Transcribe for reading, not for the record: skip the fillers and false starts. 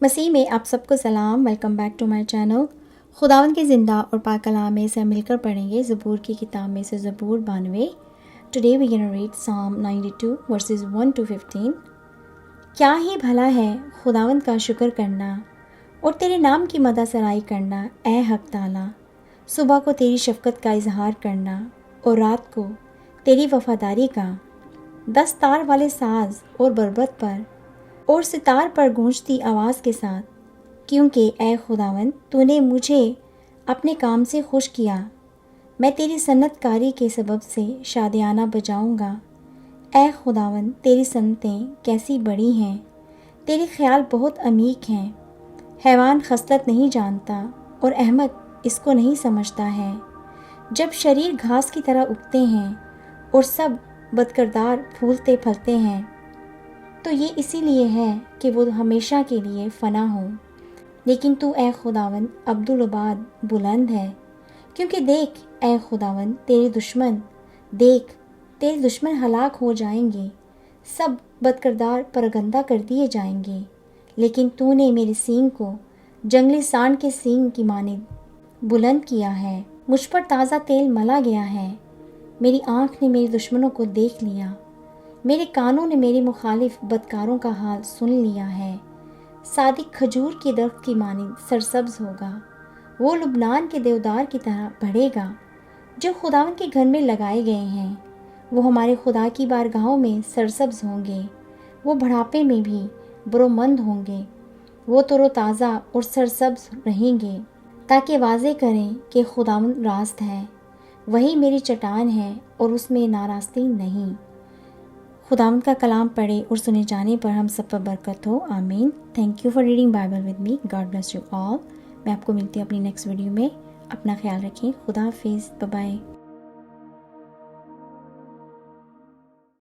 मसीह में आप सबको सलाम। Welcome back to my channel. खुदावंद के ज़िंदा और पाक कलाम में से मिलकर पढ़ेंगे ज़बूर की किताब में से ज़बूर 92। टुडे वी कैन रीड साम 92 वर्सेस 1 to 15। क्या ही भला है खुदावंद का शुक्र करना और तेरे नाम की मदा सराई करना, ए हक ताला। सुबह को तेरी शफ़क़त का इजहार करना और रात को तेरी वफ़ादारी का। 10 तार वाले साज और बरबत पर और सितार पर गूंजती आवाज़ के साथ, क्योंकि ए खुदावंद तूने मुझे अपने काम से खुश किया। मैं तेरी सन्नतकारी के सबब से शादियाना बजाऊंगा। ए खुदावंद तेरी सन्नतें कैसी बड़ी हैं, तेरे ख्याल बहुत अमीक हैं। हैवान खसलत नहीं जानता और अहमक इसको नहीं समझता है। जब शरीर घास की तरह उगते हैं और सब बदकिरदार फूलते फलते हैं, तो ये इसीलिए है कि वो हमेशा के लिए फ़ना हो। लेकिन तू ए खुदावंद अब्दुल-अबाद बुलंद है, क्योंकि देख ए खुदावंद तेरे दुश्मन हलाक हो जाएंगे, सब बदकिरदार परगंदा कर दिए जाएंगे। लेकिन तूने मेरे सींग को जंगली सांड के सींग की मानिंद बुलंद किया है। मुझ पर ताज़ा तेल मला गया है। मेरी आँख ने मेरे दुश्मनों को देख लिया, मेरे कानों ने मेरे मुखालिफ बदकारों का हाल सुन लिया है। सादिक खजूर के दरख्त की मानिंद सरसब्ज होगा, वो लुबनान के देवदार की तरह बढ़ेगा जो खुदावन के घर में लगाए गए हैं। वो हमारे खुदा की बारगाहों में सरसब्ज होंगे, वो बढ़ापे में भी बरोमंद होंगे। वो तरोताज़ा और सरसब्ज रहेंगे, ताकि वाज़े करें कि खुदावन रास्त है, वही मेरी चट्टान है और उसमें नारास्ती नहीं। खुदावंद का कलाम पढ़े और सुने जाने पर हम सब पर बरकत हो, आमीन। Thank you for reading Bible with me. God bless you all. मैं आपको मिलती हूँ अपनी नेक्स्ट वीडियो में। अपना ख्याल रखें। खुदा हाफिज़। Bye bye.